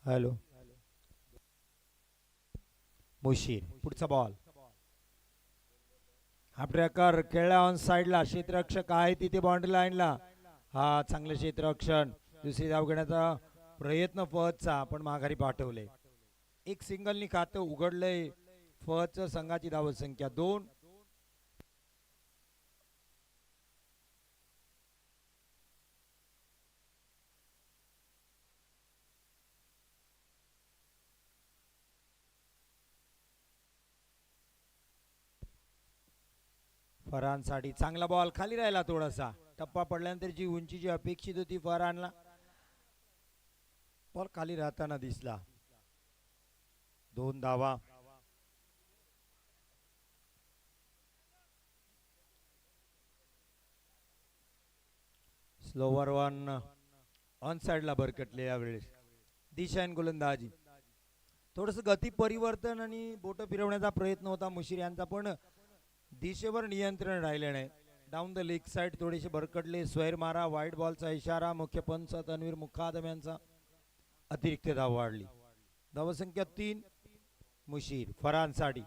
Hello. Mushir पुढचा ball. हा tracker खेळला ऑन साइडला. क्षेत्ररक्षक आहे तिथे बाउंड्री लाईनला. हा चांगलं क्षेत्ररक्षण. दुसरी धाव घेण्याचा प्रयत्न फहदचा पण माघारी पाठवले. एक सिंगलनी खातं उघडलंय फहदचं. संघाची धाव संख्या 2. फरहानसाठी चांगला बॉल खाली राहिला. थोडासा टप्पा पडल्यानंतर जी उंची जी अपेक्षित होती फरहानला, बॉल खाली राहताना दिसला. 2 धावा. स्लोवर वन ऑन साइडला भरकटले यावेळेस. दिशान गोलंदाजी. थोडस गती परिवर्तन आणि बोट फिरवण्याचा प्रयत्न होता मुशीर यांचा, पण दिशेवर नियंत्रण राहिले नाही. डाऊन द लेग साइड थोडेसे भरकटले. स्वैर मारा. व्हाईट बॉलचा इशारा. मुख्य पंच तन्वीर मुखादम यांचा. अतिरिक्त धाव वाढली. धावसंख्या 3 मुशीर. फरहानसाठी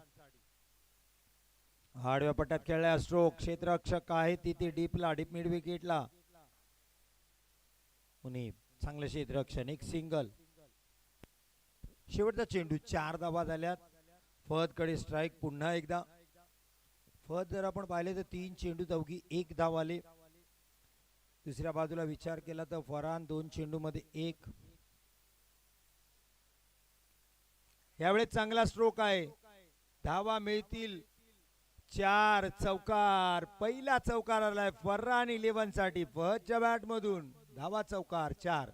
आडव्या पट्ट्यात खेळल्या. स्ट्रोक. क्षेत्ररक्षक आहे तिथे डीपला. डीप मिड विकेटला. मुनीब चांगलं क्षेत्ररक्षण. एक सिंगल. शेवटचा चेंडू. 4 धावा झाल्यात. फहदकडे स्ट्राईक पुन्हा एकदा. फहद जर आपण पाहिले तर 3 चेंडू अवघी 1 धाव आले. दुसऱ्या बाजूला विचार केला तर फरहान 2 चेंडू मध्ये 1. यावेळेस चांगला स्ट्रोक आहे. धावा मिळतील. 4 चौकार. पहिला चौकार आलाय फरहान 11 साठी. फहदच्या बॅट मधून धावा चौकार. 4.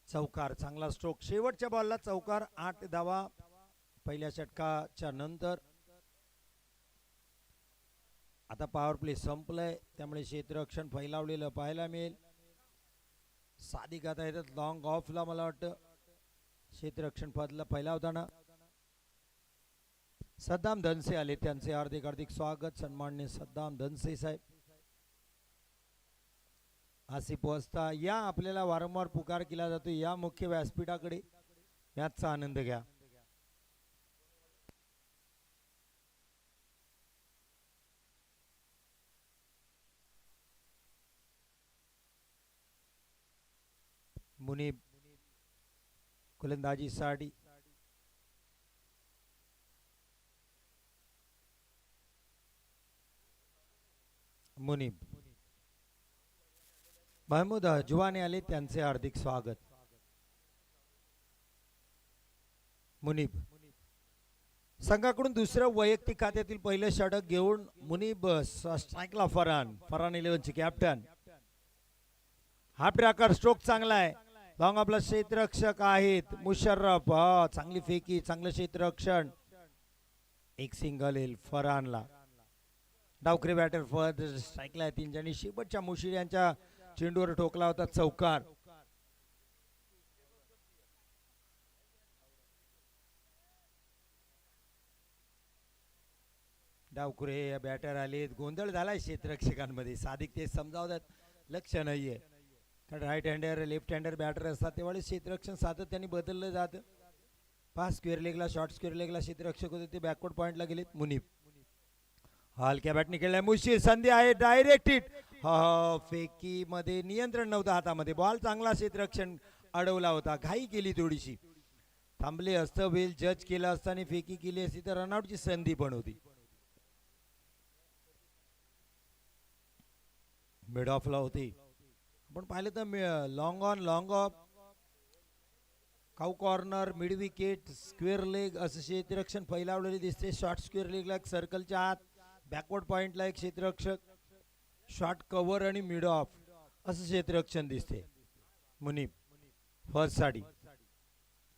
चौकार. चांगला स्ट्रोक. शेवटच्या बॉलला चौकार. 8 धावा पहिल्या षटकाच्या नंतर. आता पॉवर प्ले संपलंय त्यामुळे क्षेत्ररक्षण फैलावलेलं पाहायला मिळेल. साधी गाता येतात लॉंग ऑफला. मला वाटतं क्षेत्ररक्षण पदला फैलावताना सद्दाम धनसे आले. त्यांचे हार्दिक हार्दिक स्वागत. सन्माननीय सद्दाम धनसे साहेब. आसिफ वस्ता या. आपल्याला वारंवार पुकार केला जातो या मुख्य व्यासपीठाकडे. मॅचचा आनंद घ्या. मुनीब गोलंदाजीसाठी. मुनीब. महमूद हजवाने आले. त्यांचे हार्दिक स्वागत. मुनीब संघाकडून दुसरं वैयक्तिक खात्यातील पहिलं षटक घेऊन मुनीब स्ट्राईकला. फरहान. फरहान 11 चे कॅप्टन. हा ट्रॅकर. स्ट्रोक चांगला आहे. लॉंग आपला क्षेत्ररक्षक आहेत मुशर्रफ. चांगली फेकी. चांगलं क्षेत्ररक्षण. एक सिंगल येईल फरहानला. डावखरे बॅटर फहद स्ट्राईकला आहे. 3 जणी. शेवटच्या मुशीर यांच्या चेंडूवर ठोकला होता चौकार. डावखुरे बॅटर आलेत. गोंधळ झालाय क्षेत्ररक्षकांमध्ये. साधिक ते समजावतात. लक्ष नाहीये. कारण right hander left hander batter असतात त्यावेळेस क्षेत्ररक्षण सातत्याने बदललं जातं. 5 स्क्वेअर लेगला शॉर्ट स्क्वेअर लेगला क्षेत्ररक्षक होते ते बॅकवर्ड पॉइंटला गेलेत. मुनीब हलक्या बॅटने खेळलाय. मुशीर. संधी आहे. Direct hit. फेकी मध्ये नियंत्रण नव्हतं हातामध्ये. बॉल चांगला. क्षेत्ररक्षण अडवला होता. घाई केली थोडीशी. थांबले असतं वेल जज केलं असताना फेकी केली असती तर रनआउटची संधी पण होती. मिड ऑफला होती. आपण पाहिलं तर long on long of cow corner mid wicket square leg असं क्षेत्ररक्षण फैलावलेले दिसते. शॉर्ट स्क्वेअर लेगला एक सर्कलच्या आत बॅकवर्ड पॉइंटला एक क्षेत्ररक्षक. शॉर्ट कव्हर आणि मिड ऑफ असं क्षेत्ररक्षण दिसते. मुनीब फर्स्ट साठी.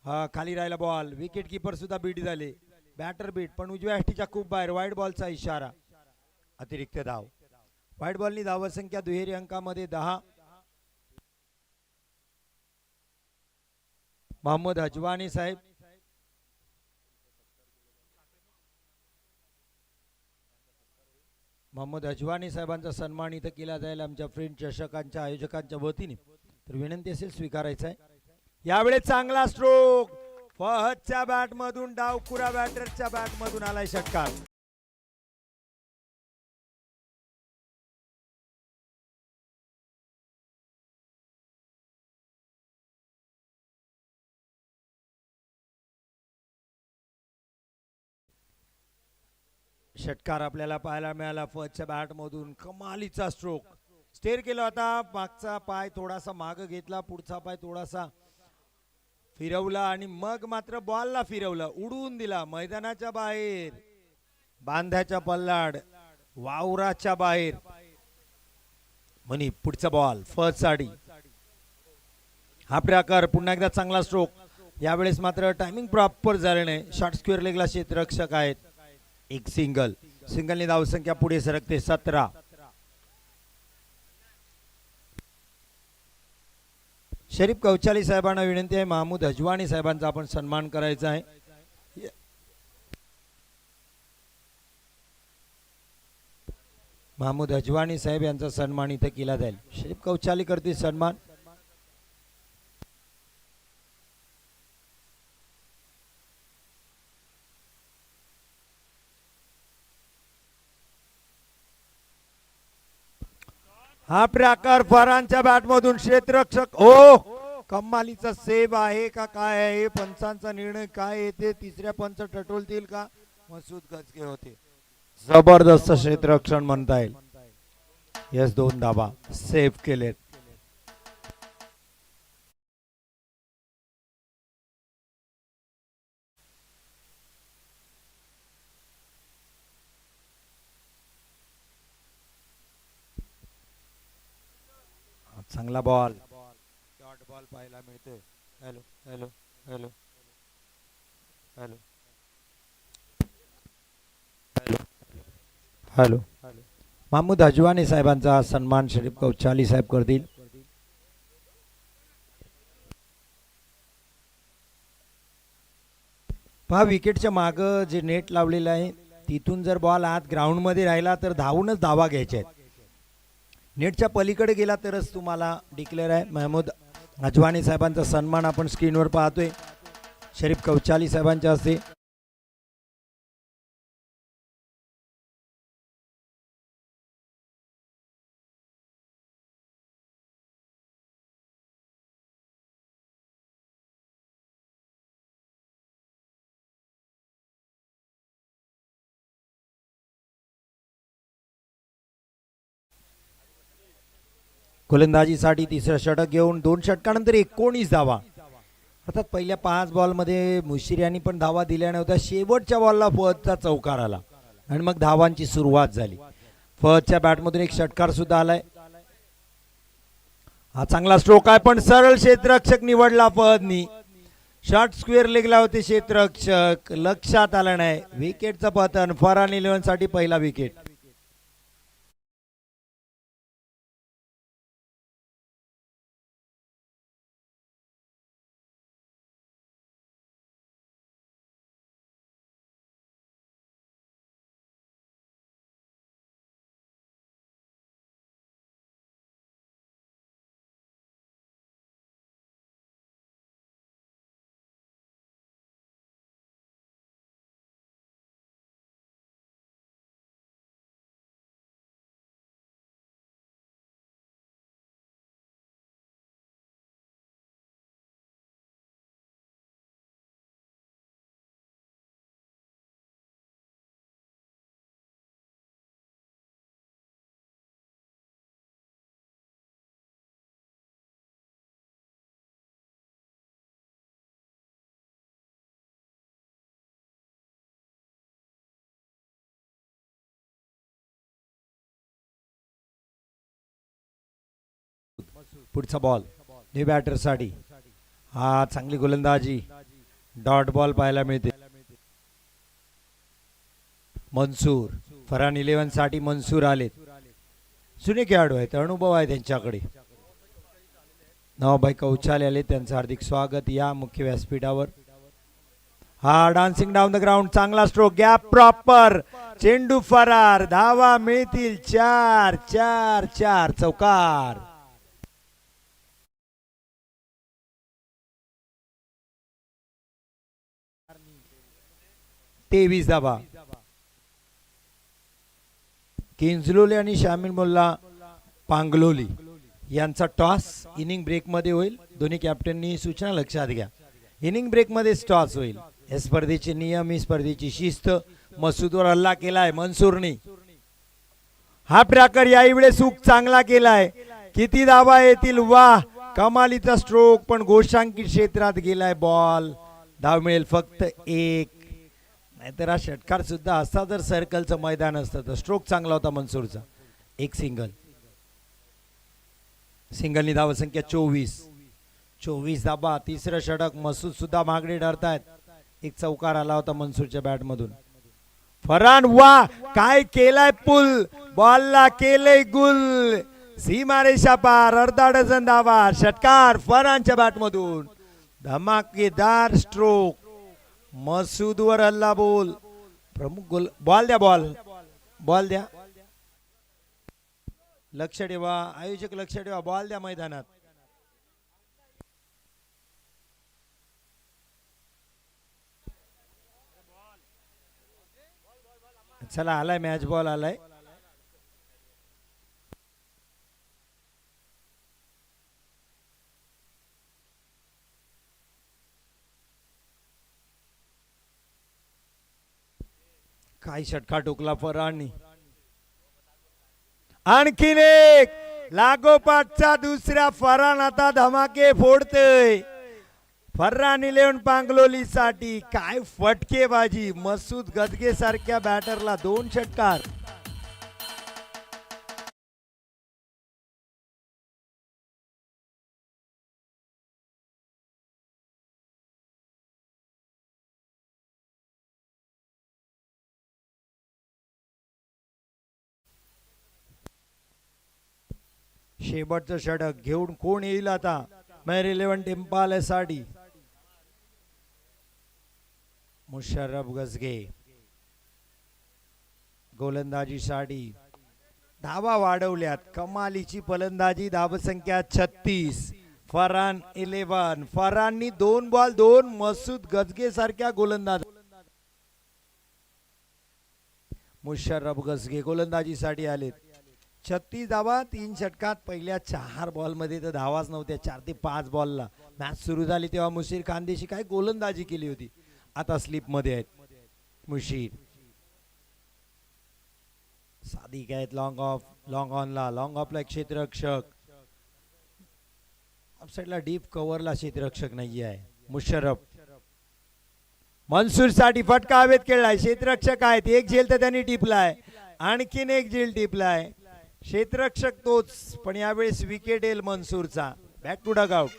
हा खाली राहिला बॉल. विकेट किपर सुद्धा बीट झाले. बॅटर बीट पण उजव्या हॅस्टीच्या खूप बाहेर. व्हाईट बॉलचा इशारा. अतिरिक्त धाव. व्हाईट बॉलनी धावसंख्या दुहेरी अंकामध्ये 10. मोहम्मद हजवानी साहेब मोहम्मद अजवानी साहेबांचा सन्मान इथं केला जाईल आमच्या फ्रेंड चषकांच्या आयोजकांच्या वतीने. तर विनंती असेल स्वीकारायचा आहे. यावेळेस चांगला स्ट्रोक फहदच्या बॅट मधून, डावकुरा बॅटरच्या बॅट मधून आलाय षटकार. षटकार आपल्याला पाहायला मिळाला फहदच्या बॅट मधून. कमालीचा स्ट्रोक. स्टेर केला होता, मागचा पाय थोडासा माग घेतला, पुढचा पाय थोडासा फिरवला आणि मग मात्र बॉलला फिरवलं, उडवून दिला मैदानाच्या बाहेर, बांध्याच्या पल्लाड, वावराच्या बाहेर. म्हणी पुढचा बॉल फर्स्ट साठी. हा प्रकार पुन्हा एकदा चांगला स्ट्रोक. यावेळेस मात्र टायमिंग प्रॉपर झाले नाही. शॉर्ट स्क्वेअर लेगला क्षेत्ररक्षक आहेत. एक सिंगलने धावसंख्या पुढे सरकते 17. शरीफ कौचाली साहेबांना विनंती आहे, महमूद अजवानी साहेबांचा आपण सन्मान करायचा आहे. महमूद अजवानी साहेब यांचा सन्मान इथे केला जाईल. शरीफ कौचाली करतील सन्मान. हा प्रकार फरांच्या बॅट मधून क्षेत्ररक्षक. ओ कमालीचा सेव आहे का काय आहे, पंचांचा निर्णय काय येते, तिसऱ्या पंच टटोलतील का, मसूद गजगे होते. जबरदस्त क्षेत्ररक्षण म्हणता येईल. यस 2 धाबा सेव्ह केलेत. चांगला बॉल, डॉट बॉल पाहायला मिळतोय. Hello hello hello hello hello hello. Mahmood Ajwani साहेबांचा सन्मान शरीफ कौचाली साहेब करतील. पहा विकेटच्या माग जे नेट लावलेलं आहे तिथून जर बॉल आत ग्राउंड मध्ये राहिला तर धावूनच धावा घ्यायच्या आहेत. नेटच्या पलीकडे गेला तरच तुम्हाला डिक्लेअर आहे. महमूद अजवानी साहेबांचा सन्मान आपण स्क्रीनवर पाहतोय शरीफ कौचाली साहेबांच्या हस्ते. गोलंदाजीसाठी तिसरं षटक घेऊन 2 षटकानंतर 19 धावा. अर्थात पहिल्या 5 बॉलमध्ये मुशिर यांनी पण धावा दिल्या नव्हत्या. शेवटच्या बॉलला फहदचा चौकार आला आणि मग धावांची सुरुवात झाली. फहदच्या बॅटमधून एक षटकार सुद्धा आलाय. हा चांगला स्ट्रोक आहे पण सरळ क्षेत्ररक्षक निवडला फहदनी. शॉर्ट स्क्वेअर लेगला होते क्षेत्ररक्षक, लक्षात आलं नाही. विकेटचं पतन. फरहान 11 साठी पहिला विकेट. पुढचा बॉल न्यू बॅटर साठी. हा चांगली गोलंदाजी, डॉट बॉल पाहायला मिळते. मनसूर, फरहान 11 साठी मनसूर आलेत. जुने खेळाडू आहेत, अनुभव आहे त्यांच्याकडे. नवाबाई कौचाले आले, त्यांचं हार्दिक स्वागत या मुख्य व्यासपीठावर. हा डान्सिंग डाऊन द ग्राउंड, चांगला स्ट्रोक, गॅप प्रॉपर, चेंडू फरार, धावा मिळतील 4 4 4 चौकार. तेवीस धावा. किंजलोली आणि शामिल मुल्ला पांगलोली यांचा टॉस इनिंग ब्रेक मध्ये होईल. दोन्ही कॅप्टननी सूचना लक्षात घ्या. इनिंग ब्रेक मध्ये टॉस होईल. या स्पर्धेचे नियम, ही स्पर्धेची शिस्त. मसूदवर हल्ला केलाय मनसूरनी. हा ट्रॅकर यावेळी सुख चांगला केलाय. किती धावा येतील? वाह, कमालीचा स्ट्रोक, पण गोशांकित क्षेत्रात गेलाय बॉल. धाव मिळेल फक्त 1. नाहीतर हा षटकार सुद्धा असता जर सर्कलचं मैदान असतं तर. स्ट्रोक चांगला होता मनसूरचा. एक सिंगल. सिंगलनी धाव संख्या 24 धाबा. तिसरं षटक. मसूद सुद्धा मागणी ठरतायत. एक चौकार आला होता मनसूरच्या बॅट मधून. फरहान, वा काय केलाय पुल. बॉलला केलंय गुल. सीमारेषा पार. अर्धा डझन धावा. षटकार फरहानच्या बॅट मधून. धमाकेदार स्ट्रोक. मसूदवर हल्ला. बोल प्रमुख गोल. बॉल द्या. बॉल द्या. लक्ष ठेवा आयोजक, लक्ष ठेवा. बॉल द्या मैदानात. चला आलाय मॅच बॉल आलाय. काय षटकार टोकला फरहाननी. आणखीन एक लागोपाठचा दुसरा. फरहान आता धमाके फोडतोय. फरहान 11 पांगलोली साठी. काय फटकेबाजी. मसूद गदगे सारख्या बॅटरला 2 षटकार. शेवटचं षटक घेऊन कोण येईल आता? मेर 11 टिम्पाल साठी. मुशर्रफ गजगे गोलंदाजीसाठी. धावा वाढवल्यात. कमालीची फलंदाजी. धावसंख्या 36. फरहान 11. फरहाननी 2 बॉल 2. मसूद गजगे सारख्या गोलंदाज. मुशर्रफ गजगे गोलंदाजीसाठी आलेत. 36 धावा 3 षटकात. पहिल्या 4 बॉल मध्ये तर धावाच नव्हत्या. 4 ते 5 बॉलला मॅच सुरू झाली तेव्हा मुशीर खानदेशी काय गोलंदाजी केली होती. आता स्लिप मध्ये आहेत मुशीर. सादिक आहेत लॉंग ऑफ. लॉंग ऑनला. लॉंग ऑफला एक क्षेत्ररक्षक. अपसाईडला डीप कव्हरला क्षेत्ररक्षक नाही आहे. मुशर्रफ. मनसूर साठी फटका हवेत खेळलाय. क्षेत्ररक्षक आहेत. एक झेल तर त्यांनी टिपलाय. आणखीन एक झेल टिपलाय. क्षेत्ररक्षक तोच, पण यावेळेस विकेट येईल मनसूरचा. Back to dugout.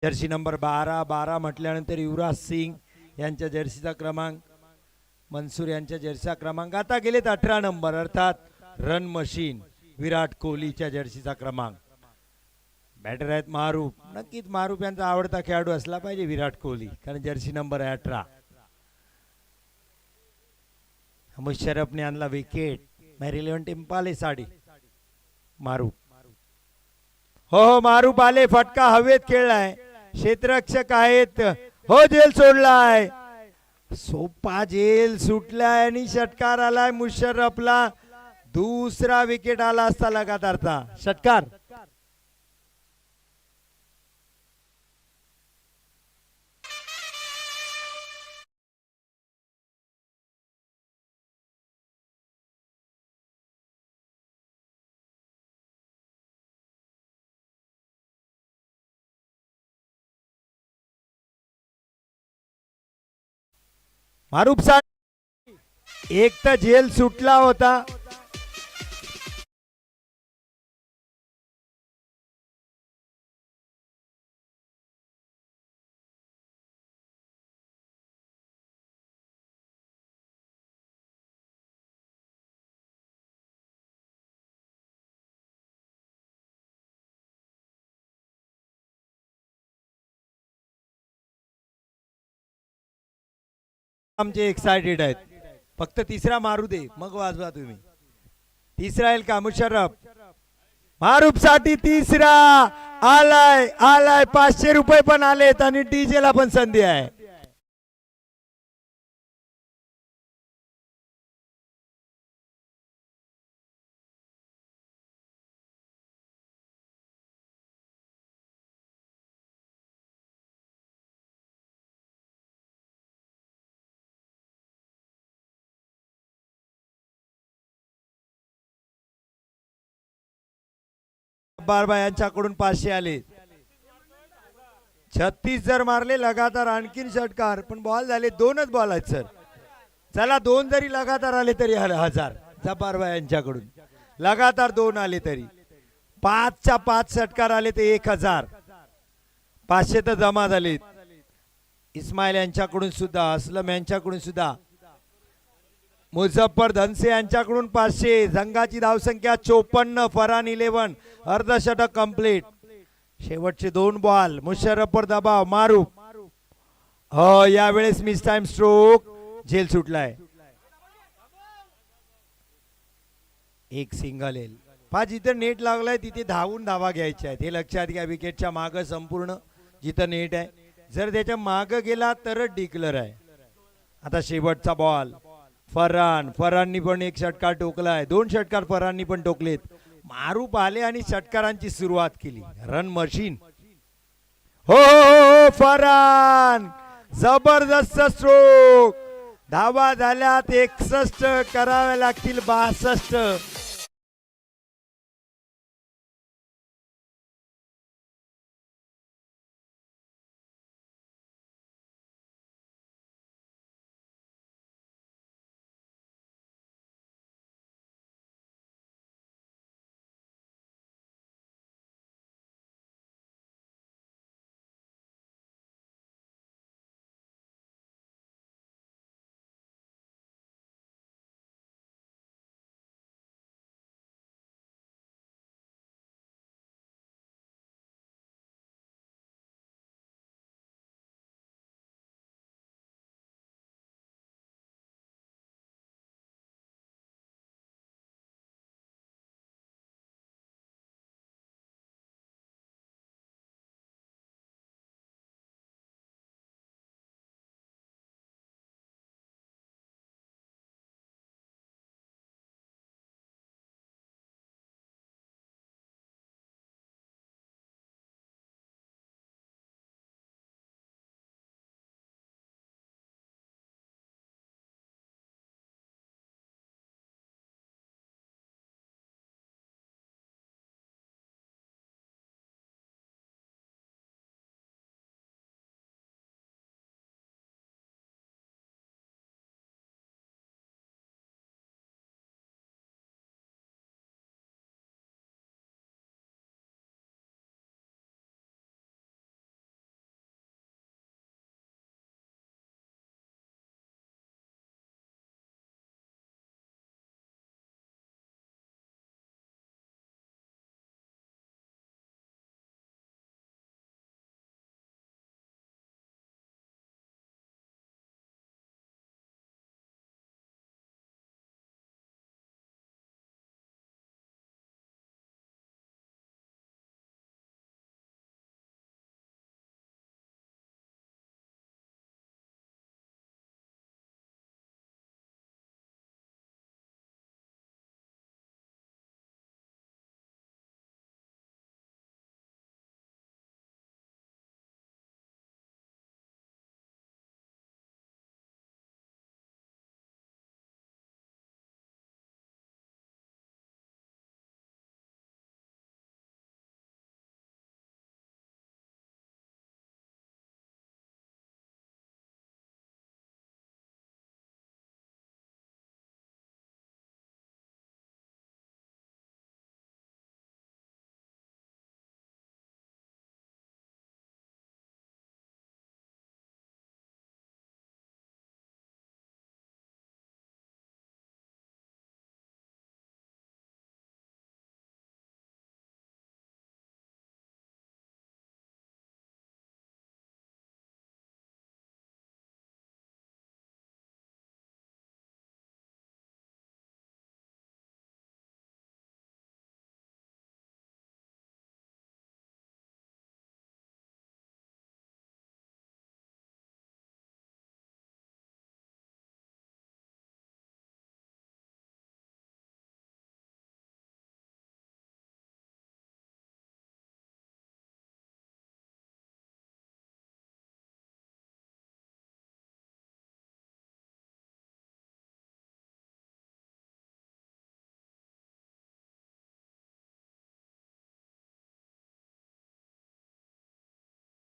Jersey number 12 म्हटल्यानंतर युवराज सिंग यांच्या जर्सीचा क्रमांक. मनसूर यांच्या जर्सीचा क्रमांक. आता गेलेत 18 नंबर, अर्थात रन मशीन विराट कोहलीच्या जर्सीचा क्रमांक. बॅटर आहेत मारूफ. नक्कीच मारूफ यांचा आवडता खेळाडू असला पाहिजे विराट कोहली, कारण जर्सी नंबर आहे 18. मुशर्रफने आणला विकेट. मेर 11 टिम्पाले साडी. मारूफ. हो मारूफ आले. फटका हवेत खेळलाय. क्षेत्ररक्षक आहेत. हो झेल सोडलाय. सोपा झेल सुटलाय आणि षटकार आलाय मुशर्रफला. दुसरा विकेट आला असता लगातारचा. षटकार. मारूफ साठी एक तर झेल सुटला होता. आमचे एक्साइटेड आहेत. फक्त तिसरा मारू दे मग वाजवा तुम्ही. तिसरा येईल का मुशर्रफ? मारूफ साठी तिसरा आलाय आलाय. 500 रुपये पण आलेत आणि डीजे ला पण संधी आहे. बारबा यांच्याकडून 500 आले. 36 जर मारले लगातार आणखीन षटकार. पण बॉल झाले 2च बॉल आहेत सर. चला 2 जरी लगातार आले तरी 1000 जबारबा यांच्याकडून. लगातार 2 आले तरी 5च्या 5 षटकार आले ते 1000. 500 तर जमा झालेत. इस्माईल यांच्याकडून सुद्धा, असलम यांच्याकडून सुद्धा, मुझफ्फर धनसे यांच्याकडून 500. संघाची धावसंख्या 54. फरान 11. अर्धशतक कंप्लीट. शेवटचे 2 बॉल. मुशर्रफवर दबाव. मारूफ हो यावेळेस मिस टाइम स्ट्रोक. झेल सुटलाय. एक सिंगल येईल. पहा जिथं नेट लागलाय तिथे धावून धावा घ्यायच्या आहेत. हे लक्षात घ्या. विकेटच्या मागं संपूर्ण जिथं नेट आहे, जर त्याच्या मागं गेला तरच डिक्लर आहे. आता शेवटचा बॉल. फराननी पण एक षटकार टोकलाय. 2 षटकार फराननी पण टोकलेत. मारूफ आले आणि षटकारांची सुरुवात केली. Run machine. हो हो हो फरान जबरदस्त स्ट्रोक. धावा झाल्यात 61. कराव्या लागतील 62.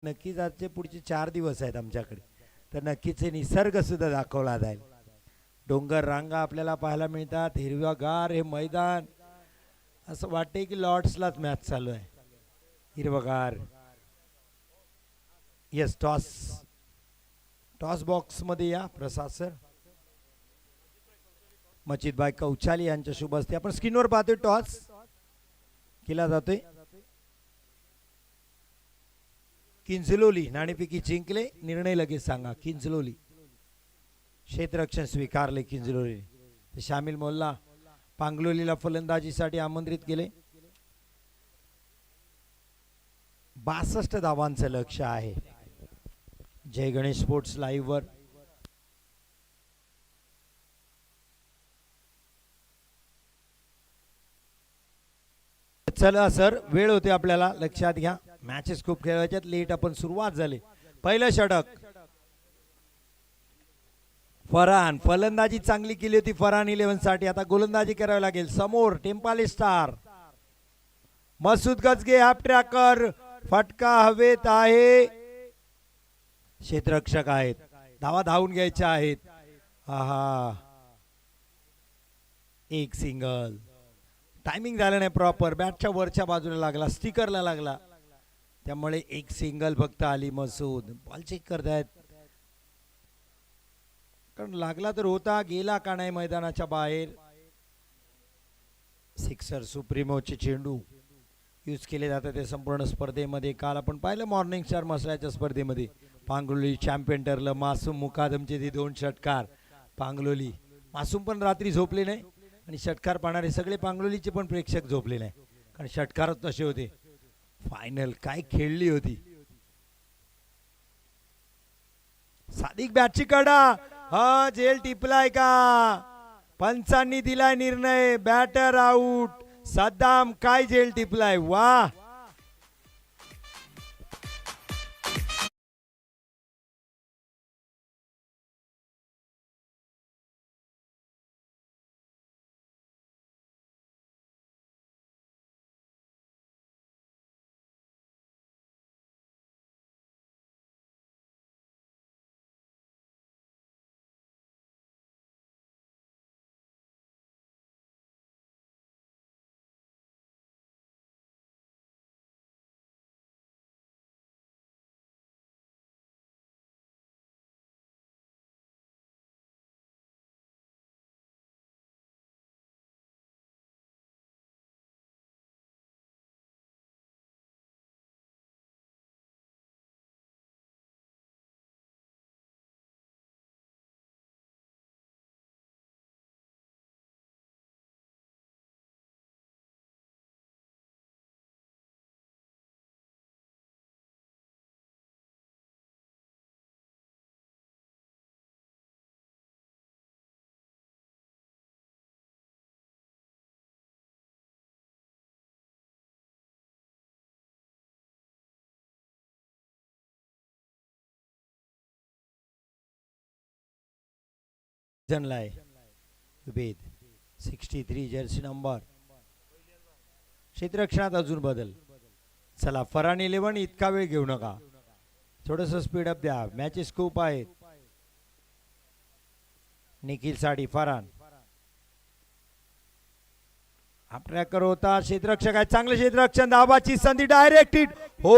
नक्कीच आजचे पुढचे 4 दिवस आहेत आमच्याकडे, तर नक्कीच हे निसर्ग सुद्धा दाखवला जाईल. डोंगर रांगा आपल्याला पाहायला मिळतात, हिरवागार हे मैदान, असं वाटते की लॉर्ड्सलाच मॅच चालू आहे. हिरवगार. येस, टॉस टॉस बॉक्स मध्ये या प्रसाद सर. मचितभाई कौचाली यांच्या शुभ हस्ते आपण स्क्रीनवर पाहतोय टॉस केला जातोय. किंजलोली नाणेफेकी जिंकले, निर्णय लगेच सांगा. किंजलोली क्षेत्ररक्षण स्वीकारले. किंजलोली शामिल मोल्ला पांगलोलीला फलंदाजीसाठी आमंत्रित केले. 62 धावांचं लक्ष आहे. जय गणेश स्पोर्ट्स लाईव्ह वर. चला सर, वेळ होते आपल्याला, लक्षात घ्या. मॅचेस खूप खेळायच्यात, लेट आपण सुरुवात झाली. पहिलं षटक फरहान, फलंदाजी चांगली केली होती फरहान 11 साठी. आता गोलंदाजी करावी लागेल. समोर टेम्पाली स्टार मसूद गजगे हाफ ट्रॅकर, फटका हवेत आहे. क्षेत्ररक्षक आहेत, धावा धावून घ्यायच्या आहेत. आहा, एक सिंगल. टायमिंग झालं नाही प्रॉपर, बॅटच्या वरच्या बाजूला लागला, स्टिकरला लागला, त्यामुळे एक सिंगल फक्त आली. मसूद बॉल चेक करतायत, कारण लागला तर होता, गेला का नाही मैदानाच्या बाहेर. सिक्सर सुप्रीमोचे चेंडू यूज केले जातात ते संपूर्ण स्पर्धेमध्ये. काल आपण पाहिलं मॉर्निंग स्टार मसल्याच्या स्पर्धेमध्ये पांगलोली चॅम्पियन ठरलं. मासूम मुकादमचे ते 2 षटकार. पांगलोली मासूम पण रात्री झोपले नाही आणि षटकार पाहणारे सगळे पांगलोलीचे पण प्रेक्षक झोपले नाही, कारण षटकारच तसे होते. फायनल काय खेळली होती. सादिक बॅटची कडा, हा जेल टिपलाय का, पंचांनी दिलाय निर्णय, बॅटर आउट. सद्दाम काय जेल टिपलाय, वा. जनलाय उबेद 63 जर्सी नंबर. क्षेत्ररक्षणात अजून बदल. चला फरहान 11, इतका वेळ घेऊ नका, थोडस स्पीड अप द्या, मॅचेस खूप आहेत. निखिल साडी फरहान हा ट्रॅकर होता. क्षेत्ररक्षक आहे, चांगलं क्षेत्ररक्षण, धावाची संधी, डायरेक्ट हिट. हो,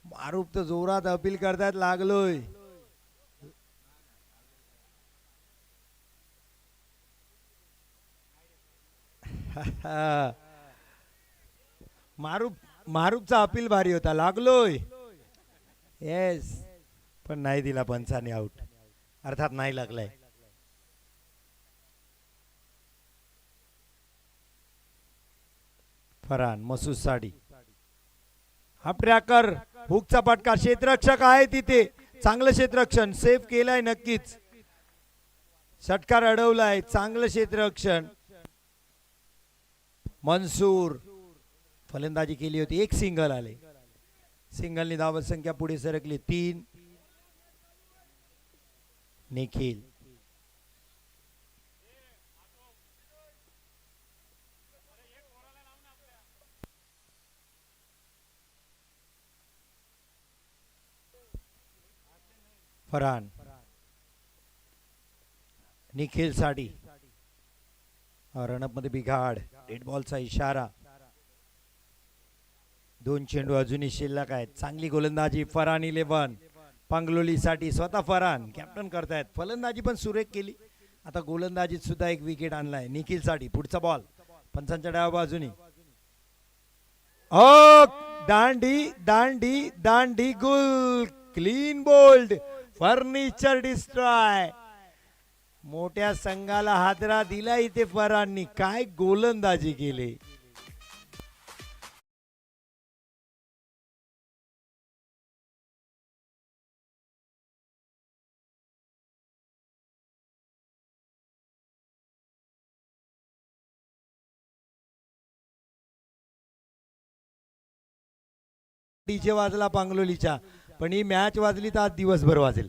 मारूफ तर जोरात अपील करतायत, लागलोय. मारूफचा अपील भारी होता, लागलोय. येस, पण नाही दिला पंचाने आउट, अर्थात नाही लागलाय. फरहान मसूद साडी हा ट्रॅकर, हुकचा पटका, क्षेत्ररक्षक आहे तिथे, चांगलं क्षेत्ररक्षण, सेफ केलंय नक्कीच. षटकार अडवलाय, चांगलं क्षेत्ररक्षण. मनसूर फलंदाजी केली होती, एक सिंगल आले. सिंगलनी धावत संख्या पुढे सरकली 3. निखिल फरहान, निखिल साडी रनअप मध्ये बिघाड, डेड बॉलचा इशारा. 2 चेंडू अजूनही शिल्लक आहेत. चांगली गोलंदाजी फरहान 11 पांगलोलीसाठी. स्वतः फरहान कॅप्टन करतायत. फलंदाजी पण सुरेख केली. आता गोलंदाजीत सुद्धा एक विकेट आणलाय निखिल साठी. पुढचा बॉल पंचांच्या डाव्या बाजूनी. दांडी दांडी दांडी गुल, क्लीन बोल्ड, फर्निचर डिस्ट्रॉय. मोठ्या संघाला हादरा दिला इथे फरहाननी. काय गोलंदाजी केली. डीजे वाजला पांगलोलीच्या, पण ही मॅच वाजली तर आज दिवसभर वाजेल.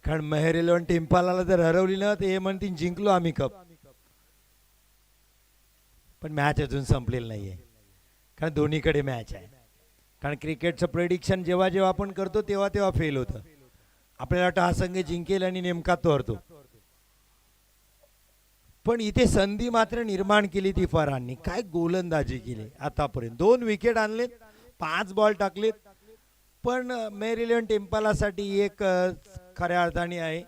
कारण मेहर 11 टिम्पालाला जर हरवली ना ते म्हणतील जिंकलो आम्ही कप. पण मॅच अजून संपलेली नाहीये, कारण दोन्हीकडे मॅच आहे. कारण क्रिकेटचं प्रेडिक्शन जेव्हा जेव्हा आपण करतो तेव्हा तेव्हा फेल होतं. आपल्याला वाटतं हा संघ जिंकेल आणि नेमका तो हरतो. पण इथे संधी मात्र निर्माण केली ती फरहाननी. काय गोलंदाजी केली आतापर्यंत. 2 विकेट आणलेत, 5 बॉल टाकलेत. पण मेहर 11 टिम्पालासाठी एक खऱ्या अर्थाने आहे,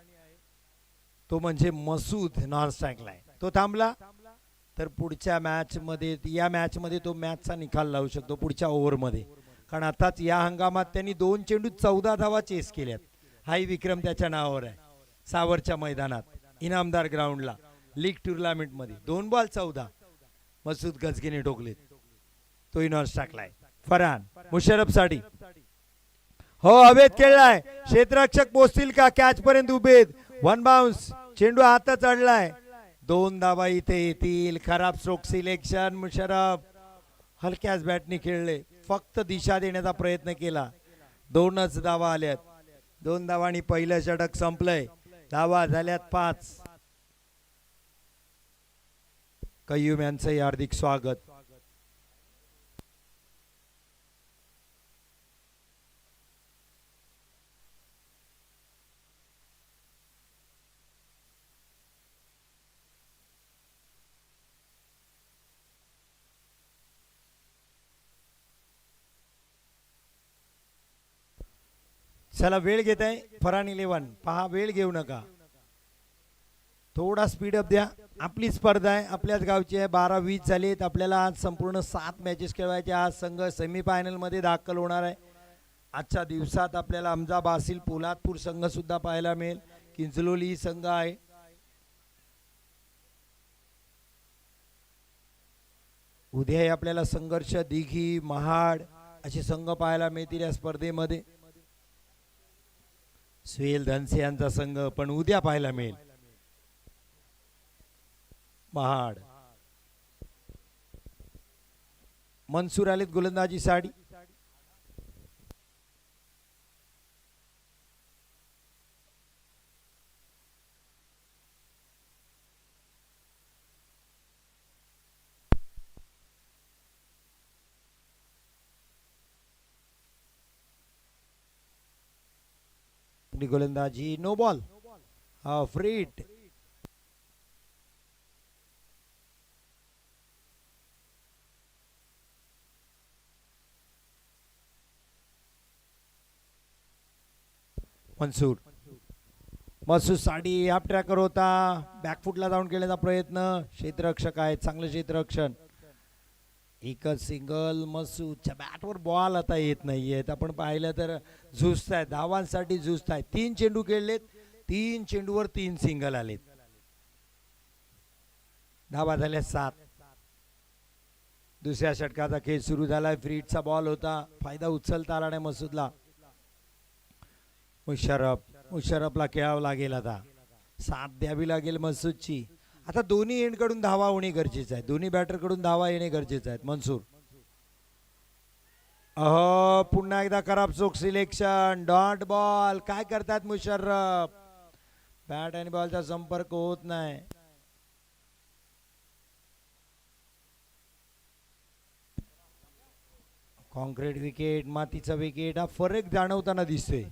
तो म्हणजे मसूद नॉन स्ट्राईकला आहे. तो थांबला तर पुढच्या मॅच मध्ये, या मॅच मध्ये तो मॅचचा निकाल लावू शकतो पुढच्या ओव्हरमध्ये. कारण आताच या हंगामात त्यांनी 2 चेंडू 14 धावा चेस केल्यात. हाही विक्रम त्याच्या नावावर आहे. सावरच्या मैदानात इनामदार ग्राउंडला लीग टुर्नामेंट मध्ये 2 बॉल 14 मसूद गजगेने ठोकलेत. तोही नॉन स्ट्राईकला आहे. फरहान मुशर्रफ साठी. हो, हवेत खेळलाय. क्षेत्ररक्षक पोहोचतील का कॅच पर्यंत उभेत. 1 बाउन्स. चेंडू हातात अडलाय. 2 धावा इथे येतील. खराब स्ट्रोक सिलेक्शन. मुशर्रफ हलक्याच बॅटने खेळले, फक्त दिशा देण्याचा प्रयत्न केला. 2च धावा आल्यात. 2 धावांनी पहिलं षटक संपलंय. धावा झाल्यात 5. कय्यूम यांचंही हार्दिक स्वागत. चला, वेळ घेत आहे फरहान 11. पहा, वेळ घेऊ नका, थोडा स्पीडअप द्या. आपली स्पर्धा आहे, आपल्याच गावची आहे. 12-20 झालेत. आपल्याला आज संपूर्ण 7 मॅचेस खेळवायचे. आज संघ सेमीफायनल मध्ये दाखल होणार आहे. आजच्या दिवसात आपल्याला हमजा बासिल पोलादपूर संघ सुद्धा पाहायला मिळेल. किंचलोली संघ आहे. उद्याही आपल्याला संघर्ष, दिघी, महाड असे संघ पाहायला मिळतील या स्पर्धेमध्ये. सुहेल धनसे यांचा संघ पण उद्या पाहायला मिळेल. महाड. मनसूर आलेत गोलंदाजी साठी. गोलंदाजी, no ball, free hit. Mansoor. Masood साठी हाफ ट्रॅकर होता. बॅकफुटला जाऊन केल्याचा प्रयत्न. क्षेत्ररक्षक आहे, चांगलं क्षेत्ररक्षण. एकच सिंगल. मसूदच्या बॅटवर बॉल आता येत नाहीयेत. आपण पाहिलं तर झुजतायत, धावांसाठी झुजतायत. 3 चेंडू खेळलेत, 3 चेंडूवर 3 सिंगल आलेत. धावा झाल्या 7. दुसऱ्या षटकाचा खेळ सुरू झालाय. फ्रीटचा बॉल होता, फायदा उचलता आला नाही मसूदला. मुशर्रफला खेळावं लागेल. आता साथ द्यावी लागेल मसूदची. आता दोन्ही एंड कडून धावा होणे गरजेचं आहे. दोन्ही बॅटर कडून धावा येणे गरजेचं आहे. मनसूर. पुन्हा एकदा खराब चोक सिलेक्शन. Dot ball. काय करतात मुशर्रफ. बॅट आणि बॉलचा संपर्क होत नाही. कॉन्क्रीट विकेट, मातीचा विकेट, हा फरक जाणवताना दिसतोय.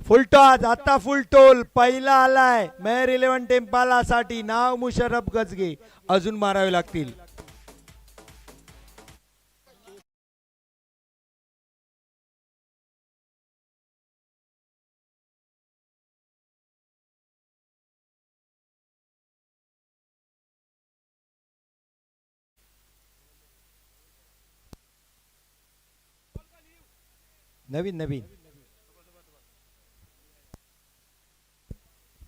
फुलटॉस आता फुलटोल पहिला आलाय मेहर 11 टेम्पाला साठी नाव मुशर्रफ गजगे अजून मारावे लागतील. नवीन नवीन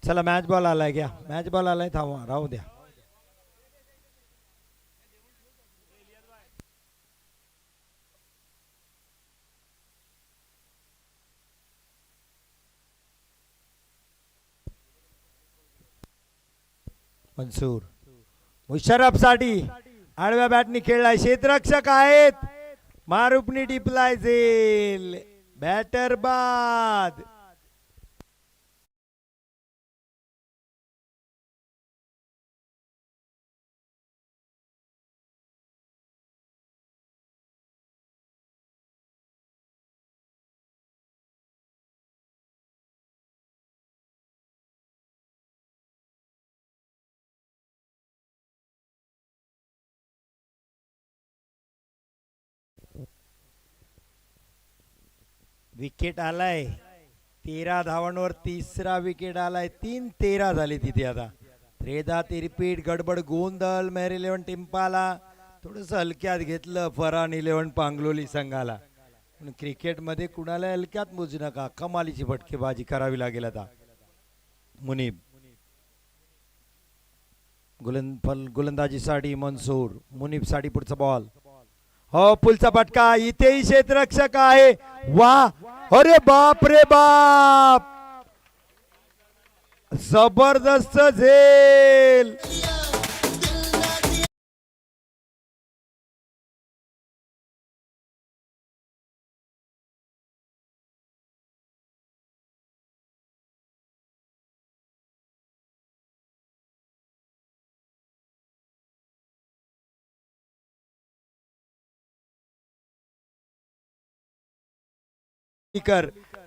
चला मॅच बॉल आलाय घ्या मॅच बॉल आलाय थांबवा राहू द्या. मनसूर मुशर्रफ साठी आडव्या बॅटनी खेळलाय क्षेत्ररक्षक आहेत मारुपनी टिपलाय जेल बॅटर बाद. विकेट आलाय 13 धावांवर तिसरा विकेट आलाय 3-13 झाले तिथे आता. त्रेदा तिरपीट गडबड गोंधळ मेहर 11 टिम्पाला थोडस हलक्यात घेतलं फरान 11 पांगलोली संघाला. पण क्रिकेटमध्ये कुणाला हलक्यात मोजू नका कमालीची फटकेबाजी करावी लागेल आता. मुनीब गोलंदाजीसाठी मनसूर मुनीब साठी पुढचा बॉल हो पुलचा फटका इथेही क्षेत्ररक्षक आहे वा अरे बाप रे बाप जबरदस्त झेल.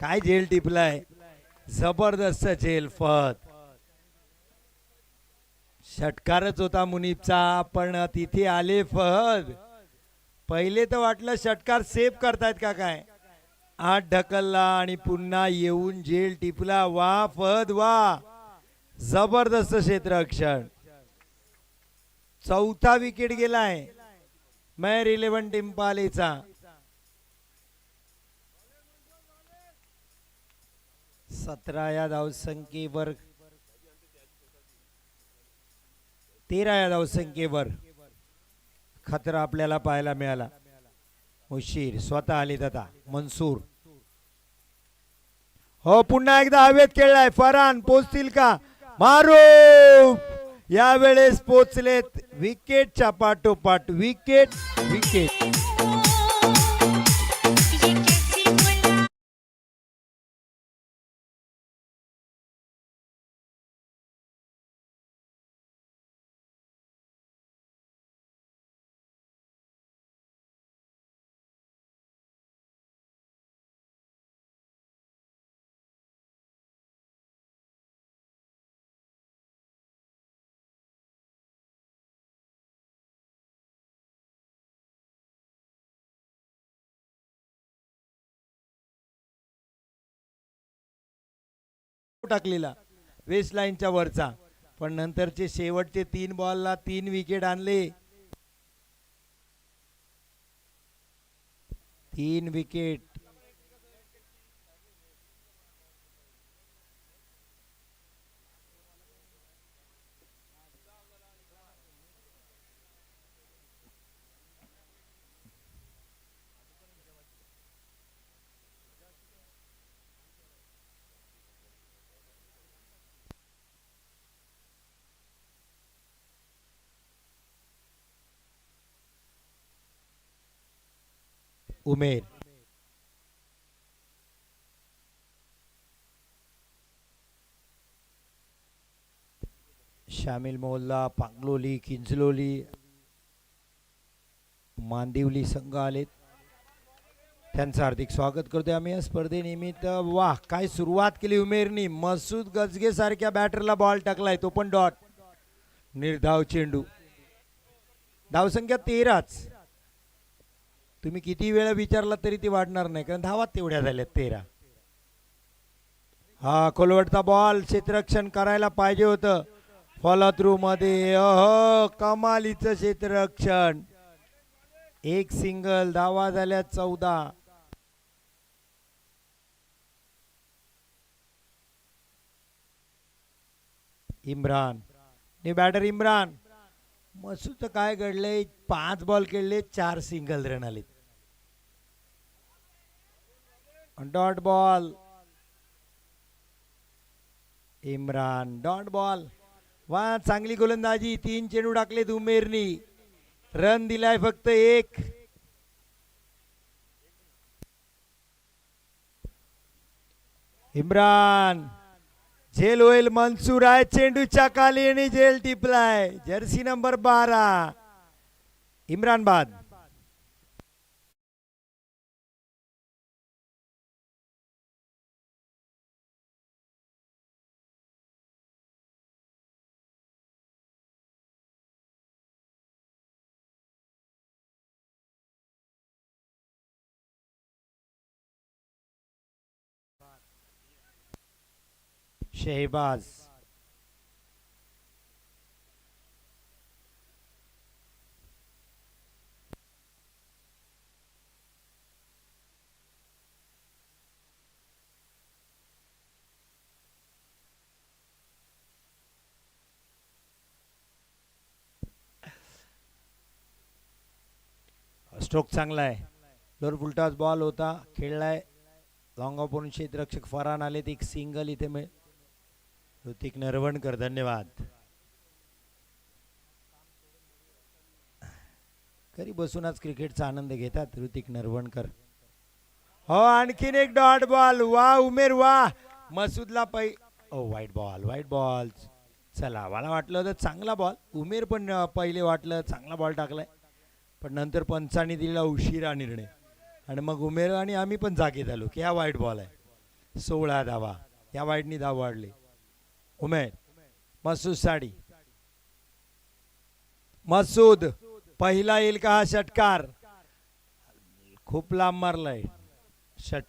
काय झेल टिपलाय जबरदस्त झेल फत षटकारच होता मुनीबचा पण तिथे आले फहद. पहिले तर वाटलं षटकार सेव्ह करतायत का काय आत ढकलला आणि पुन्हा येऊन झेल टिपला वा फहद वा जबरदस्त क्षेत्ररक्षण. चौथा विकेट गेलाय मेहर 11 टिम्पालेचा. 17 या धावसंख्येवर 13 या धावसंख्येवर खतरा आपल्याला पाहायला मिळाला. मुशीर स्वतः आले आता मनसूर हो पुन्हा एकदा हवेत खेळलाय फरान पोचतील का मारू यावेळेस पोचलेत विकेटच्या पाठोपाठ विकेट विकेट. टाकलेला वेस्ट लाईनच्या वरचा पण नंतरचे शेवटचे 3 बॉलला 3 विकेट आणले 3 विकेट. उमेर शामिल मोहल्ला पांगलोली किंजलोली मांदिवली संघ आलेत. त्यांचं हार्दिक स्वागत करतोय आम्ही या स्पर्धेनिमित्त. वाह, काय सुरुवात केली उमेरनी. मसूद गजगे सारख्या बॅटरला बॉल टाकलाय, तो पण डॉट. निर्धाव चेंडू. धावसंख्या 13च. तुम्ही किती वेळा विचारला तरी ती वाढणार नाही, कारण धावा तेवढ्या झाल्यात 13. हा खोलवटचा बॉल क्षेत्ररक्षण करायला पाहिजे होतं. फॉलो थ्रू मध्ये कमालीचं क्षेत्ररक्षण. एक सिंगल. धावा झाल्या 14. इम्रान ने बॅटर इम्रान. मसूदचं काय घडलंय, 5 बॉल खेळले, 4 सिंगल रन आले. Dot ball. Imran dot ball. वा, चांगली गोलंदाजी. 3 चेंडू टाकलेत उमेरनी. रन दिलाय फक्त 1. इम्रान. झेल होईल. मनसूर आहे चेंडूच्या खाली आणि झेल टिपलाय. जर्सी नंबर 12 इम्रान बाद. शहबाज. स्ट्रोक चांगला आहे. दोन फुलटॉस बॉल होता, खेळलाय. लॉंग ऑफ वरून क्षेत्ररक्षक फरान आले. एक सिंगल इथे मिळेल. ऋतिक नरवणकर धन्यवाद. घरी बसून आज क्रिकेटचा आनंद घेतात ऋतिक नरवणकर. हो, आणखीन एक डॉट बॉल. वा उमेर वा. मसूदला वाईट बॉल. वाईट बॉल. चला, मला वाटलं होतं चांगला बॉल. उमेर पण पहिले वाटलं चांगला बॉल टाकलाय, पण नंतर पंचांनी दिलेला उशिरा निर्णय आणि मग उमेर आणि आम्ही पण जागे झालो की हा वाईट बॉल आहे. 16 धावा. या वाईटनी धाव वाढले. उमेर. मसूद साडी. मसूद पहिला येईल का हा षटकार. खूप लांब मारलाय षट.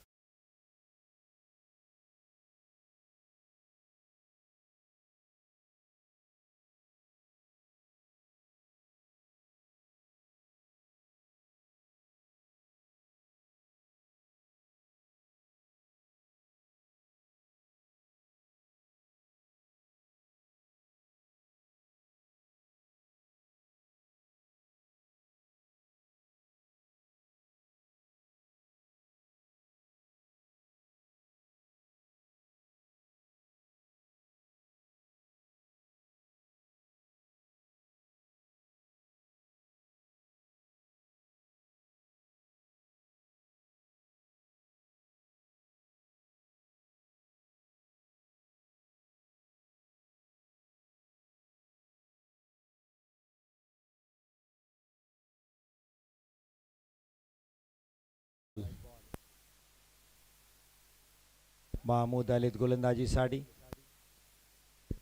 महमूद आलेत गोलंदाजीसाठी.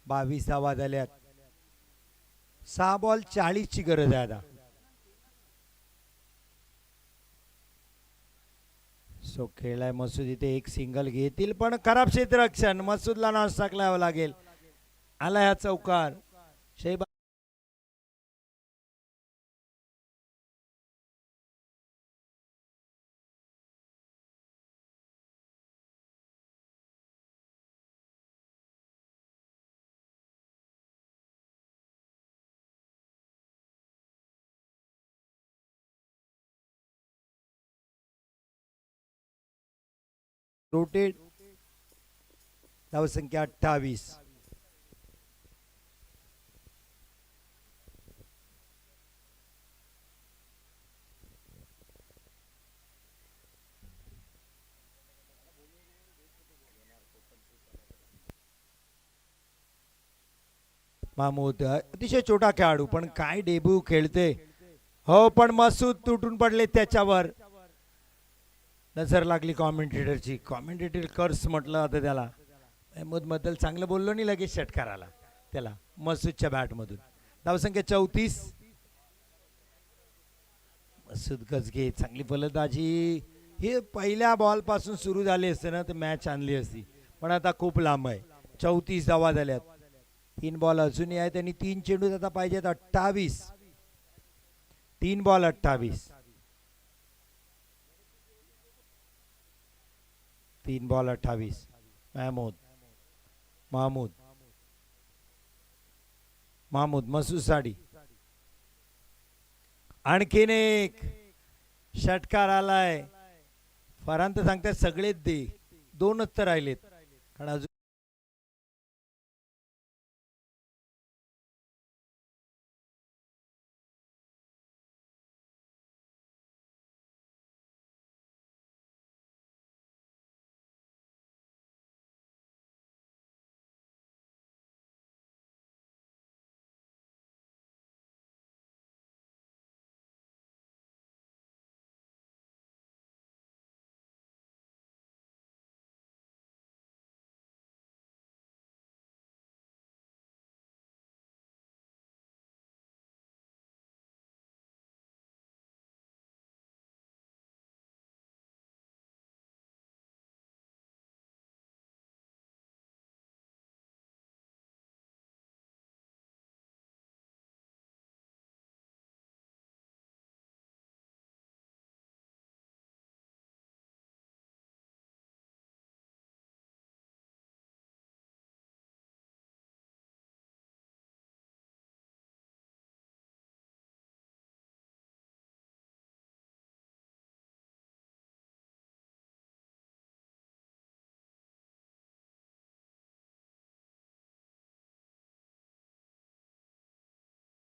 22 धावा झाल्यात. 6 बॉल 40 ची गरज आहे आता. सो खेळलाय मसूद. इथे एक सिंगल घेतील, पण खराब क्षेत्ररक्षण. मसूदला नॉस टाकलावं लागेल. आला हा चौकार. शहबाज. रोटेड. धावसंख्या 28. महमूद अतिशय छोटा खेळाडू, पण काय डेब्यू खेळते. हो, पण मसूद तुटून पडले त्याच्यावर. नजर लागली कॉमेंटेटरची. कॉमेंटेटर कर्स म्हटलं आता त्याला. महमूदबद्दल चांगलं बोललो नाही, लगेच षटकार आला त्याला मसूदच्या बॅटमधून. धावसंख्या 34. मसूद गजगे चांगली फलंदाजी. हे पहिल्या बॉल पासून सुरू झाले असते ना तर मॅच आणली असती, पण आता खूप लांब आहे. 34 धावा झाल्यात. 3 बॉल अजूनही आहेत आणि 3 चेंडूत आता पाहिजेत 28. 3 बॉल 28. 3 बॉल 28. महमूद महमूद महमूद मसूद साडी. आणखीन एक षटकार आलाय. फरांत सांगतात सगळेच दे, 2च तर राहिलेत कारण अजून